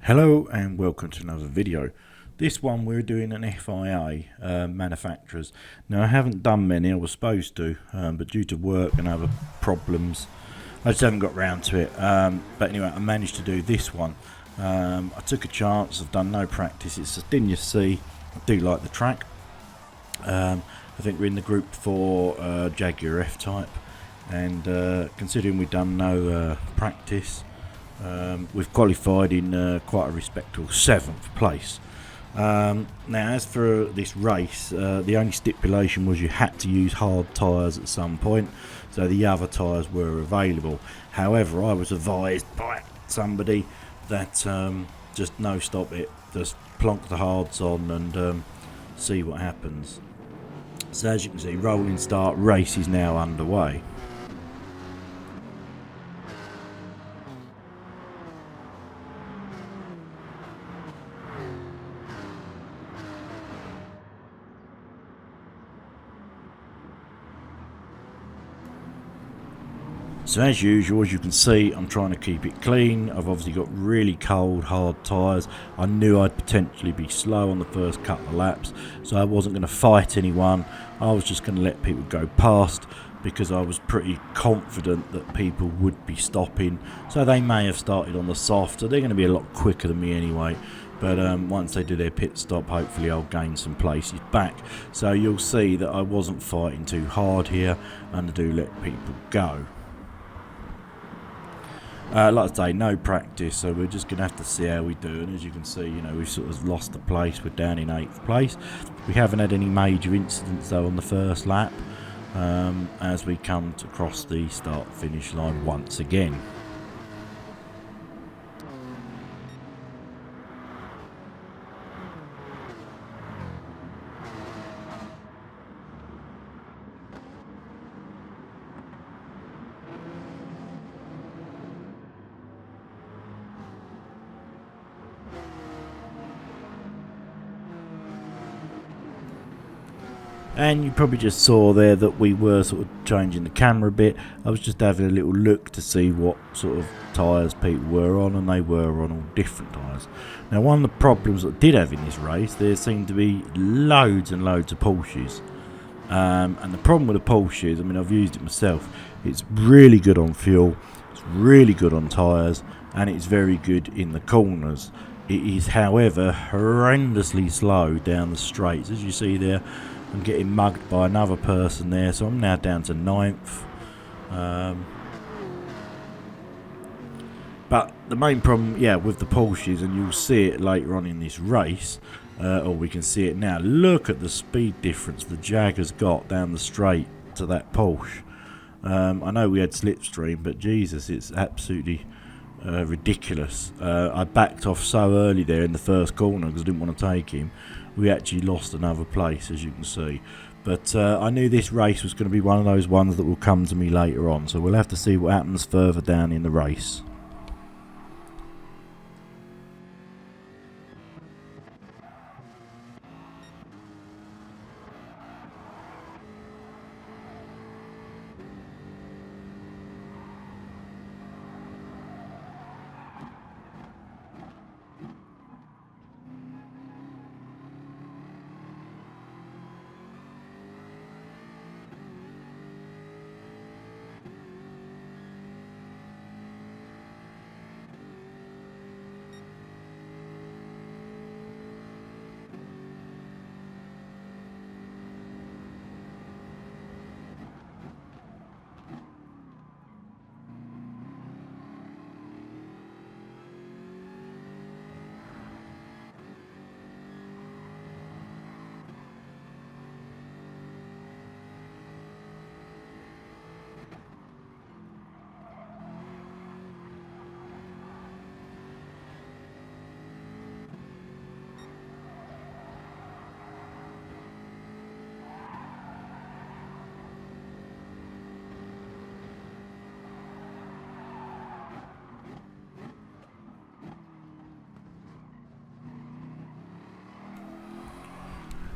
Hello and welcome to another video. This one we're doing an FIA manufacturers. Now I haven't done many, I was supposed to, but due to work and other problems I just haven't got round to it. But anyway, I managed to do this one. I took a chance, I've done no practice. It's a Sardinia Sea. I do like the track. I think we're in the group for Jaguar F-Type, and considering we've done no practice, we've qualified in quite a respectable 7th place. Now as for this race, the only stipulation was you had to use hard tyres at some point, so the other tyres were available. However, I was advised by somebody that just no, stop it, just plonk the hards on and see what happens. So as you can see, rolling start, race is now underway. So as usual, as you can see, I'm trying to keep it clean. I've obviously got really cold, hard tyres. I knew I'd potentially be slow on the first couple of laps, so I wasn't going to fight anyone. I was just going to let people go past because I was pretty confident that people would be stopping. So they may have started on the soft, so they're going to be a lot quicker than me anyway. But once they do their pit stop, hopefully I'll gain some places back. So you'll see that I wasn't fighting too hard here, and I do let people go. Like I say, no practice, so we're just going to have to see how we do. And as you can see, we've sort of lost the place. We're down in 8th place. We haven't had any major incidents though on the first lap, as we come to cross the start-finish line once again. And you probably just saw there that we were sort of changing the camera a bit. I was just having a little look to see what sort of tyres people were on, and they were on all different tyres. Now one of the problems that I did have in this race, there seemed to be loads and loads of Porsches. And the problem with the Porsches, I mean, I've used it myself, it's really good on fuel, it's really good on tyres, and it's very good in the corners. It is, however, horrendously slow down the straights. As you see there, I'm getting mugged by another person there, so I'm now down to 9th. But the main problem, with the Porsches, and you'll see it later on in this race, or we can see it now. Look at the speed difference the Jag has got down the straight to that Porsche. I know we had slipstream, but Jesus, it's absolutely ridiculous. I backed off so early there in the first corner because I didn't want to take him. We actually lost another place, as you can see. But I knew this race was going to be one of those ones that will come to me later on, so we'll have to see what happens further down in the race.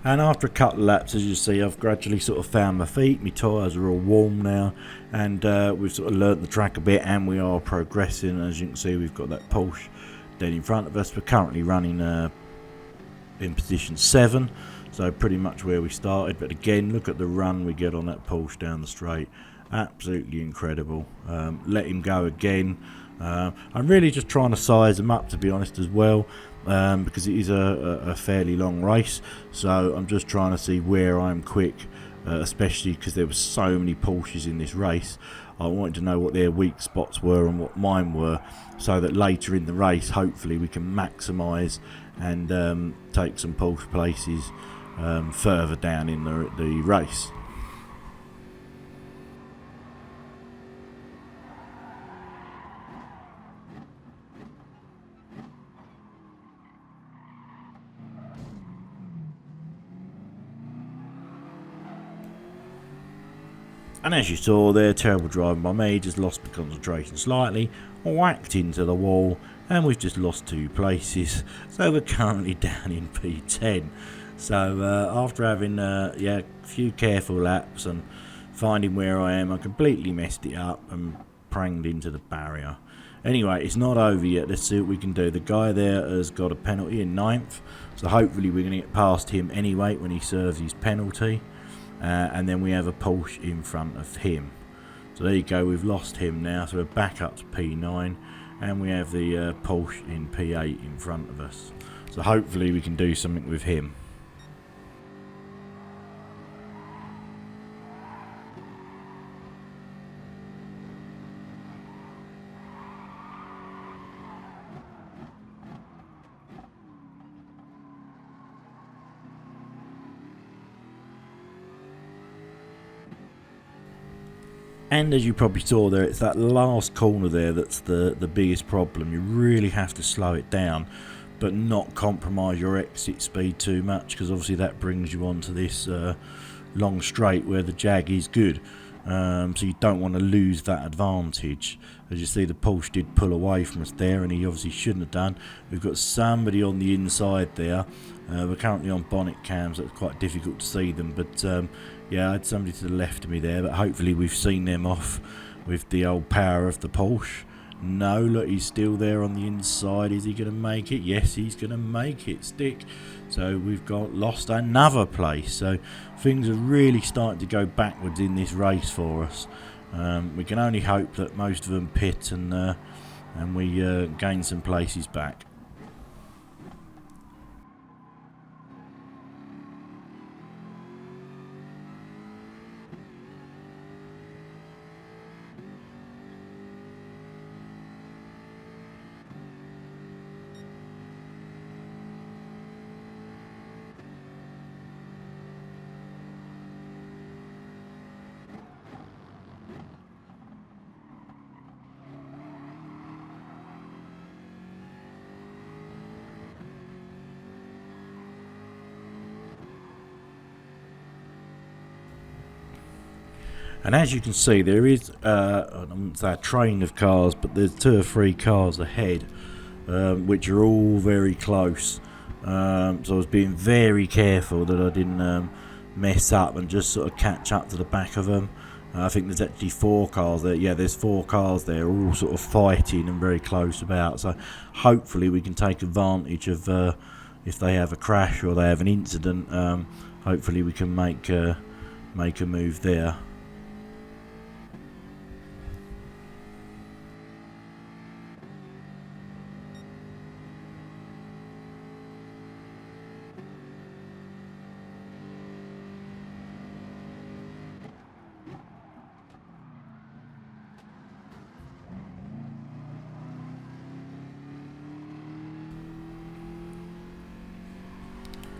And after a couple of laps, as you see, I've gradually sort of found my feet. My tyres are all warm now, and we've sort of learnt the track a bit, and we are progressing. As you can see, we've got that Porsche Then in front of us, we're currently running in position 7, so pretty much where we started. But again, look at the run we get on that Porsche down the straight. Absolutely incredible. Let him go again. I'm really just trying to size him up, to be honest, as well, because it is a fairly long race. So I'm just trying to see where I'm quick, especially because there were so many Porsches in this race. I wanted to know what their weak spots were and what mine were, so that later in the race, hopefully, we can maximise and take some Porsche places further down in the race. And as you saw there, terrible driving by me, just lost my concentration slightly, whacked into the wall, and we've just lost 2 places. So we're currently down in P10. So after having a few careful laps and finding where I am, I completely messed it up and pranged into the barrier. Anyway, it's not over yet. Let's see what we can do. The guy there has got a penalty in 9th, so hopefully we're going to get past him anyway when he serves his penalty. And then we have a Porsche in front of him. So there you go, we've lost him now, so we're back up to P9, and we have the Porsche in P8 in front of us. So hopefully we can do something with him. And as you probably saw there, it's that last corner there that's the biggest problem. You really have to slow it down, but not compromise your exit speed too much, because obviously that brings you onto this long straight where the Jag is good. So you don't want to lose that advantage. As you see, the Porsche did pull away from us there, and he obviously shouldn't have done. We've got somebody on the inside there. We're currently on bonnet cams, so it's quite difficult to see them, but yeah, I had somebody to the left of me there, but hopefully we've seen them off with the old power of the Porsche. No, look, he's still there on the inside. Is he going to make it? Yes, he's going to make it stick. So we've lost another place. So things are really starting to go backwards in this race for us. We can only hope that most of them pit and we gain some places back. And as you can see, there is a train of cars, but there's 2 or 3 cars ahead, which are all very close. So I was being very careful that I didn't mess up and just sort of catch up to the back of them. I think there's actually 4 cars there. Yeah, there's 4 cars there, all sort of fighting and very close about. So hopefully we can take advantage of if they have a crash or they have an incident. Hopefully we can make a move there.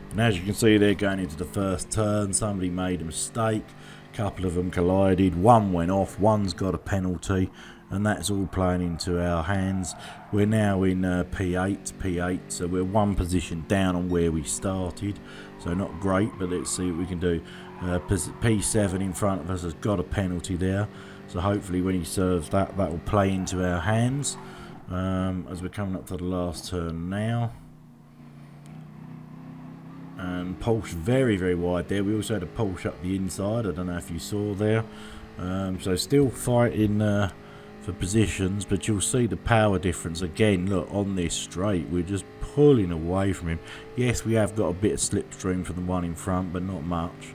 And as you can see, they're going into the first turn. Somebody made a mistake. A couple of them collided. One went off. One's got a penalty. And that's all playing into our hands. We're now in P8. So we're 1 position down on where we started. So not great, but let's see what we can do. P7 in front of us has got a penalty there. So hopefully when he serves that, that will play into our hands. As we're coming up to the last turn now. And Porsche very, very wide there. We also had a Porsche up the inside. I don't know if you saw there. So still fighting for for positions, but you'll see the power difference again. Look, on this straight, we're just pulling away from him. Yes, we have got a bit of slipstream from the one in front, but not much.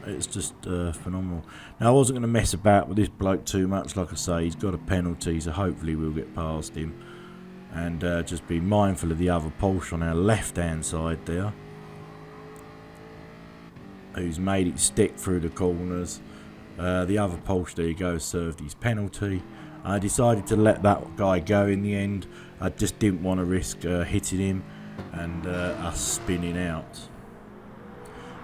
It's just phenomenal. Now, I wasn't going to mess about with this bloke too much. Like I say, he's got a penalty, so hopefully we'll get past him. And just be mindful of the other Porsche on our left-hand side there, who's made it stick through the corners. The other Porsche, there you go, served his penalty. I decided to let that guy go in the end. I just didn't want to risk hitting him and us spinning out.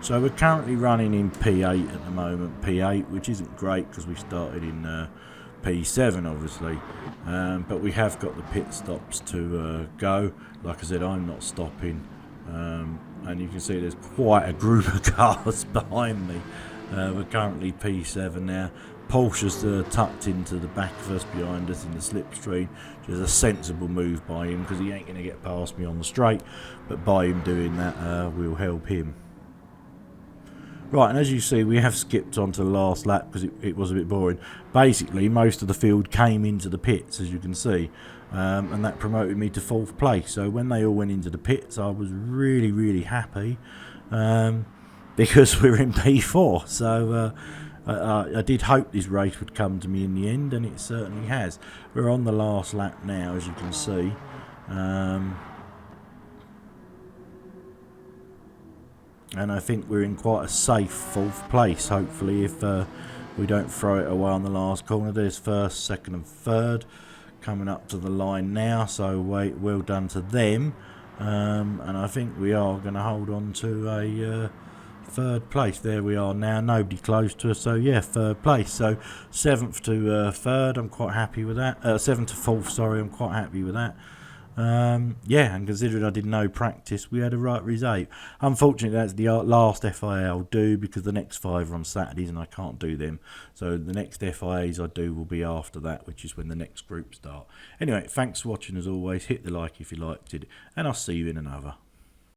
So we're currently running in P8 at the moment, P8, which isn't great because we started in P7 obviously, but we have got the pit stops to go. Like I said, I'm not stopping, and you can see there's quite a group of cars behind me. We're currently P7 now. Porsche's tucked into the back of us, behind us in the slipstream, which is a sensible move by him because he ain't going to get past me on the straight, but by him doing that we'll help him. Right, and as you see, we have skipped on to the last lap because it was a bit boring. Basically, most of the field came into the pits, as you can see, and that promoted me to 4th place. So when they all went into the pits, I was really, really happy because we're in P4. So I did hope this race would come to me in the end, and it certainly has. We're on the last lap now, as you can see. And I think we're in quite a safe 4th place, hopefully, if we don't throw it away on the last corner. There's 1st, 2nd and 3rd coming up to the line now, so well done to them. And I think we are going to hold on to a 3rd place. There we are now, nobody close to us, so yeah, 3rd place. So 7th to 3rd, I'm quite happy with that. 7th to 4th, sorry, I'm quite happy with that. Yeah, and considering I did no practice, we had a right result. Unfortunately, that's the last FIA I'll do because the next 5 are on Saturdays and I can't do them. So the next FIAs I do will be after that, which is when the next group start. Anyway, thanks for watching as always. Hit the like if you liked it, and I'll see you in another.